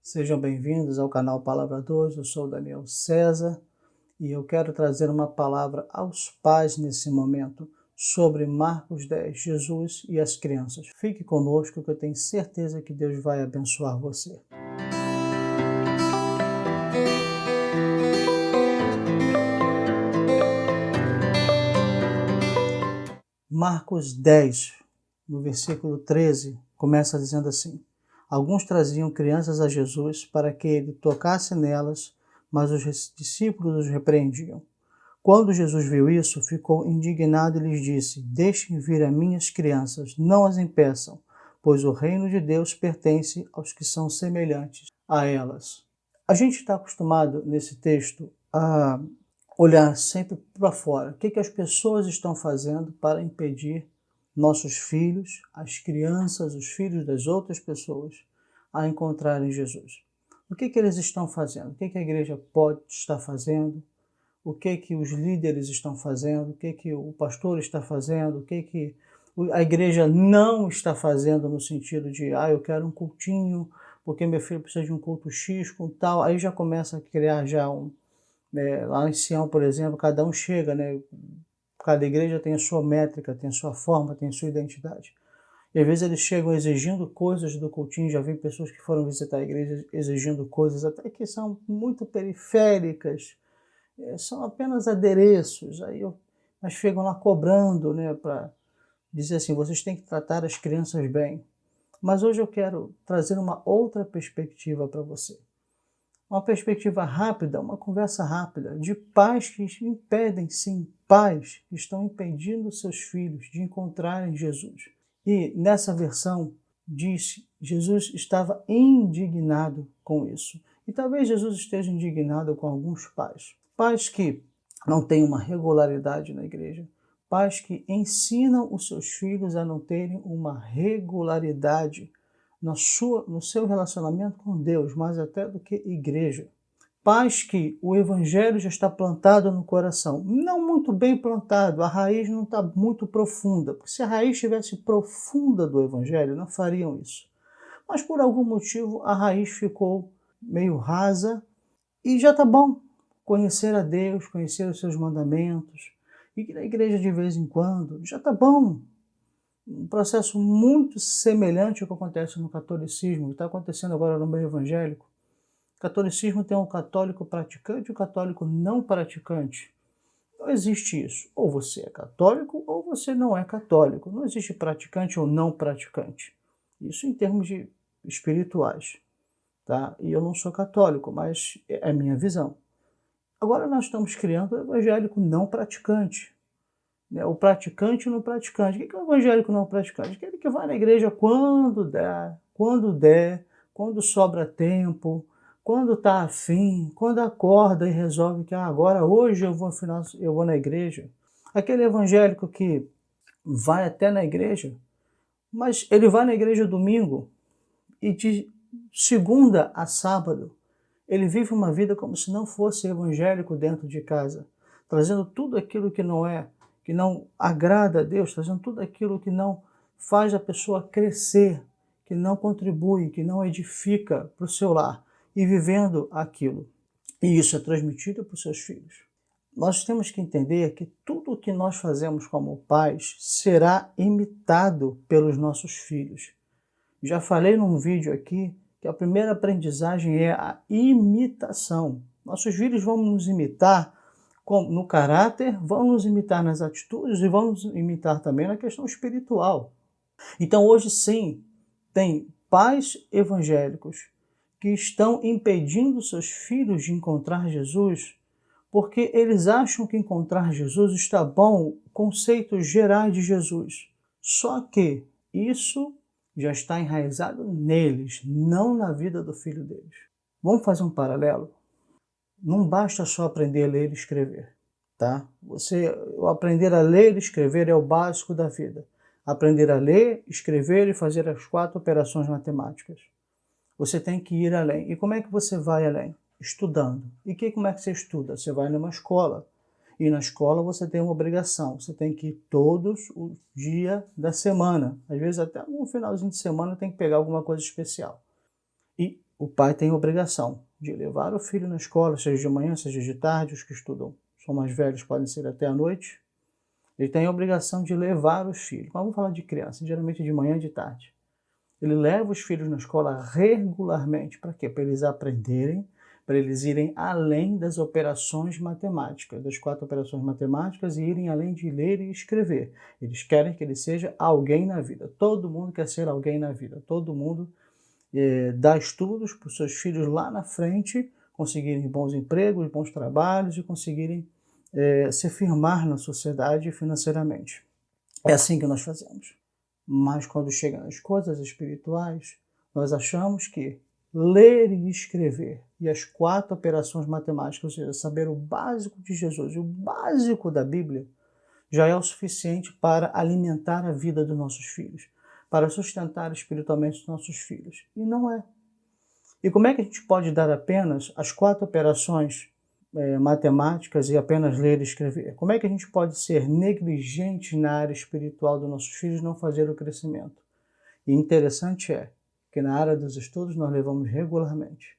Sejam bem-vindos ao canal Palavra 2, eu sou o Daniel César e eu quero trazer uma palavra aos pais nesse momento sobre Marcos 10, Jesus e as crianças. Fique conosco que eu tenho certeza que Deus vai abençoar você. Marcos 10, no versículo 13, começa dizendo assim: Alguns traziam crianças a Jesus para que ele tocasse nelas, mas os discípulos os repreendiam. Quando Jesus viu isso, ficou indignado e lhes disse: Deixem vir as minhas crianças, não as impeçam, pois o reino de Deus pertence aos que são semelhantes a elas. A gente está acostumado nesse texto a olhar sempre para fora. O que as pessoas estão fazendo para impedir nossos filhos, as crianças, os filhos das outras pessoas, a encontrarem Jesus? O que eles estão fazendo? O que a igreja pode estar fazendo? O que os líderes estão fazendo? O que o pastor está fazendo? O que a igreja não está fazendo no sentido de, eu quero um cultinho, porque meu filho precisa de um culto X com tal. Aí já começa a criar já lá em Sião, por exemplo, cada um chega, né? Cada igreja tem a sua métrica, tem a sua forma, tem a sua identidade. E às vezes eles chegam exigindo coisas do cultinho. Já vi pessoas que foram visitar a igreja exigindo coisas até que são muito periféricas, são apenas adereços. Mas chegam lá cobrando, né, para dizer assim, vocês têm que tratar as crianças bem. Mas hoje eu quero trazer uma outra perspectiva para você. Uma perspectiva rápida, uma conversa rápida de pais que impedem, sim, pais que estão impedindo seus filhos de encontrarem Jesus. E nessa versão diz, Jesus estava indignado com isso. E talvez Jesus esteja indignado com alguns pais. Pais que não têm uma regularidade na igreja. Pais que ensinam os seus filhos a não terem uma regularidade no seu relacionamento com Deus, mais até do que igreja. Pais que o evangelho já está plantado no coração, não muito bem plantado, a raiz não está muito profunda, porque se a raiz estivesse profunda do evangelho, não fariam isso. Mas por algum motivo a raiz ficou meio rasa e já está bom conhecer a Deus, conhecer os seus mandamentos, e que na igreja de vez em quando já está bom. Um processo muito semelhante ao que acontece no catolicismo, que está acontecendo agora no meio evangélico. O catolicismo tem um católico praticante e um católico não praticante. Não existe isso. Ou você é católico ou você não é católico. Não existe praticante ou não praticante. Isso em termos de espirituais. Tá? E eu não sou católico, mas é a minha visão. Agora nós estamos criando o evangélico não praticante. O praticante e o não praticante. O que é o evangélico não praticante? Aquele que vai na igreja quando der, quando sobra tempo, quando está afim, quando acorda e resolve que agora, hoje eu vou na igreja. Aquele evangélico que vai até na igreja, mas ele vai na igreja domingo e de segunda a sábado ele vive uma vida como se não fosse evangélico dentro de casa, trazendo tudo aquilo que não agrada a Deus, trazendo tudo aquilo que não faz a pessoa crescer, que não contribui, que não edifica para o seu lar, e vivendo aquilo. E isso é transmitido para os seus filhos. Nós temos que entender que tudo o que nós fazemos como pais será imitado pelos nossos filhos. Já falei num vídeo aqui que a primeira aprendizagem é a imitação. Nossos filhos vão nos imitar no caráter, vão nos imitar nas atitudes e vão nos imitar também na questão espiritual. Então hoje sim, tem pais evangélicos que estão impedindo seus filhos de encontrar Jesus porque eles acham que encontrar Jesus está bom, conceitos gerais de Jesus. Só que isso já está enraizado neles, não na vida do filho deles. Vamos fazer um paralelo? Não basta só aprender a ler e escrever, tá? Aprender a ler e escrever é o básico da vida. Aprender a ler, escrever e fazer as 4 operações matemáticas. Você tem que ir além. E como é que você vai além? Estudando. E como é que você estuda? Você vai numa escola. E na escola você tem uma obrigação. Você tem que ir todos os dias da semana. Às vezes até no finalzinho de semana tem que pegar alguma coisa especial. E o pai tem a obrigação de levar o filho na escola, seja de manhã, seja de tarde, os que estudam são mais velhos, podem ser até à noite. Ele tem a obrigação de levar os filhos. Mas vamos falar de criança, geralmente de manhã e de tarde. Ele leva os filhos na escola regularmente. Para quê? Para eles aprenderem, para eles irem além das operações matemáticas, das 4 operações matemáticas, e irem além de ler e escrever. Eles querem que ele seja alguém na vida. Todo mundo quer ser alguém na vida. Todo mundo dá estudos para os seus filhos lá na frente conseguirem bons empregos, bons trabalhos e conseguirem se firmar na sociedade financeiramente. É assim que nós fazemos. Mas quando chega nas coisas espirituais, nós achamos que ler e escrever e as 4 operações matemáticas, ou seja, saber o básico de Jesus e o básico da Bíblia, já é o suficiente para alimentar a vida dos nossos filhos, para sustentar espiritualmente os nossos filhos. E não é. E como é que a gente pode dar apenas as 4 operações matemáticas e apenas ler e escrever? Como é que a gente pode ser negligente na área espiritual dos nossos filhos e não fazer o crescimento? E interessante é que na área dos estudos nós levamos regularmente,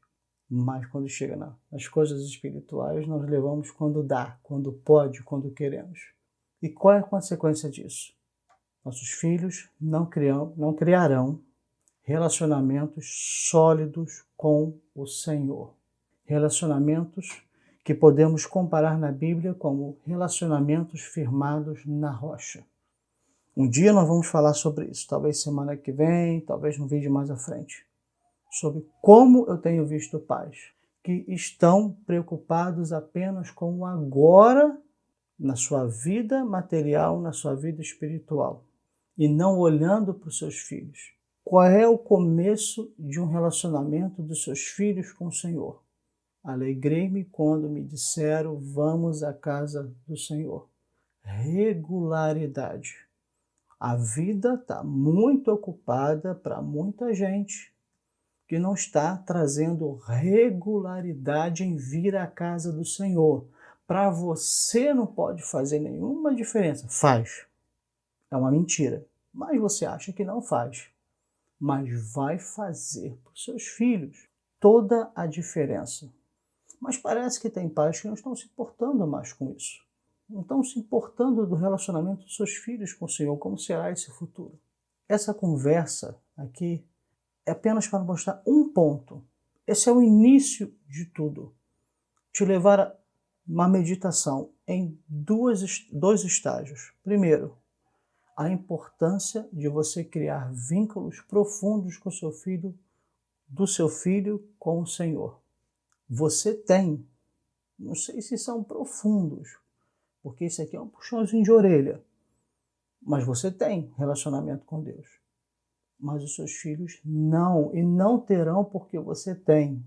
mas quando chega nas coisas espirituais nós levamos quando dá, quando pode, quando queremos. E qual é a consequência disso? Nossos filhos não criarão relacionamentos sólidos com o Senhor. Relacionamentos que podemos comparar na Bíblia como relacionamentos firmados na rocha. Um dia nós vamos falar sobre isso, talvez semana que vem, talvez num vídeo mais à frente, sobre como eu tenho visto pais que estão preocupados apenas com o agora na sua vida material, na sua vida espiritual, e não olhando para os seus filhos. Qual é o começo de um relacionamento dos seus filhos com o Senhor? Alegrei-me quando me disseram, vamos à casa do Senhor. Regularidade. A vida está muito ocupada para muita gente que não está trazendo regularidade em vir à casa do Senhor. Para você não pode fazer nenhuma diferença. Faz. É uma mentira. Mas você acha que não faz. Mas vai fazer para os seus filhos toda a diferença. Mas parece que tem pais que não estão se importando mais com isso. Não estão se importando do relacionamento dos seus filhos com o Senhor, como será esse futuro. Essa conversa aqui é apenas para mostrar um ponto. Esse é o início de tudo. Te levar a uma meditação em dois estágios. Primeiro, a importância de você criar vínculos profundos com o seu filho, do seu filho com o Senhor. Você tem, não sei se são profundos, porque isso aqui é um puxãozinho de orelha, mas você tem relacionamento com Deus. Mas os seus filhos não, e não terão porque você tem.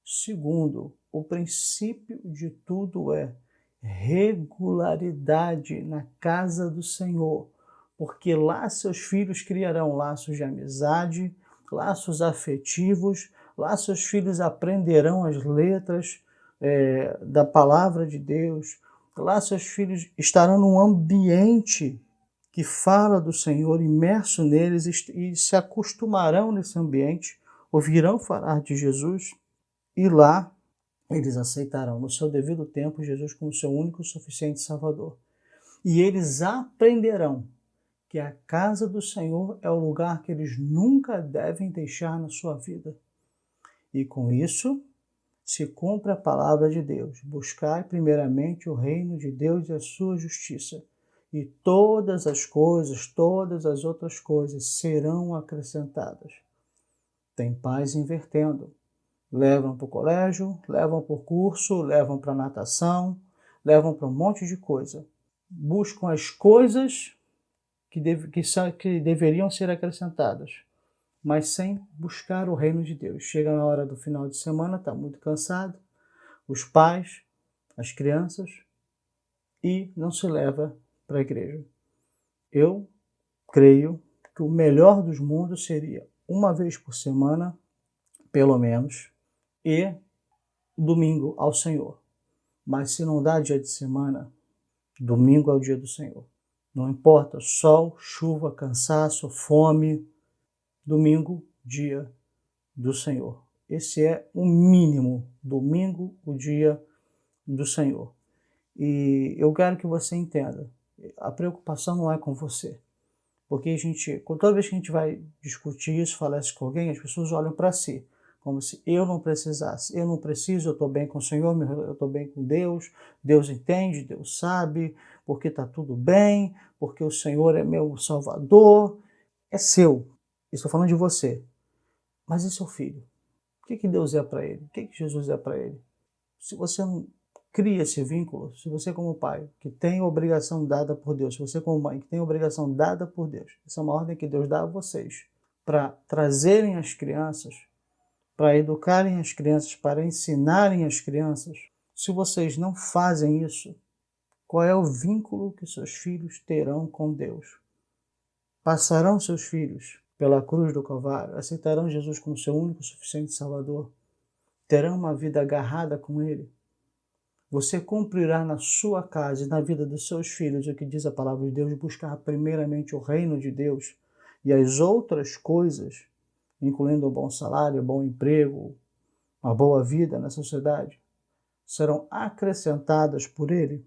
Segundo, o princípio de tudo é regularidade na casa do Senhor, porque lá seus filhos criarão laços de amizade, laços afetivos, lá seus filhos aprenderão as letras da palavra de Deus, lá seus filhos estarão num ambiente que fala do Senhor, imerso neles, e se acostumarão nesse ambiente, ouvirão falar de Jesus, e lá eles aceitarão no seu devido tempo Jesus como seu único e suficiente Salvador. E eles aprenderão que a casa do Senhor é o lugar que eles nunca devem deixar na sua vida. E com isso se cumpre a palavra de Deus. Buscai primeiramente o reino de Deus e a sua justiça, e todas as outras coisas serão acrescentadas. Tem pais invertendo. Levam para o colégio, levam para o curso, levam para a natação, levam para um monte de coisa. Buscam as coisas que deveriam ser acrescentadas, mas sem buscar o reino de Deus. Chega na hora do final de semana, está muito cansado, os pais, as crianças, e não se leva para a igreja. Eu creio que o melhor dos mundos seria uma vez por semana, pelo menos, e domingo ao Senhor. Mas se não dá dia de semana, domingo é o dia do Senhor. Não importa sol, chuva, cansaço, fome, domingo, dia do Senhor. Esse é o mínimo. Domingo, o dia do Senhor. E eu quero que você entenda, a preocupação não é com você. Porque toda vez que a gente vai discutir isso, falar isso com alguém, as pessoas olham para si, como se eu não precisasse. Eu não preciso, eu estou bem com o Senhor, eu estou bem com Deus, Deus entende, Deus sabe, porque está tudo bem, porque o Senhor é meu Salvador. É seu. Estou falando de você. Mas e seu filho? O que Deus é para ele? O que Jesus é para ele? Se você não cria esse vínculo, se você como pai, que tem obrigação dada por Deus, se você como mãe, que tem obrigação dada por Deus, essa é uma ordem que Deus dá a vocês, para trazerem as crianças, para educarem as crianças, para ensinarem as crianças, se vocês não fazem isso, qual é o vínculo que seus filhos terão com Deus? Passarão seus filhos pela cruz do Calvário, aceitarão Jesus como seu único e suficiente Salvador, terão uma vida agarrada com Ele. Você cumprirá na sua casa e na vida dos seus filhos o que diz a palavra de Deus, buscar primeiramente o reino de Deus e as outras coisas, incluindo um bom salário, um bom emprego, uma boa vida na sociedade, serão acrescentadas por Ele.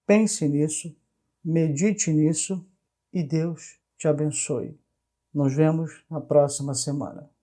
Pense nisso, medite nisso e Deus te abençoe. Nos vemos na próxima semana.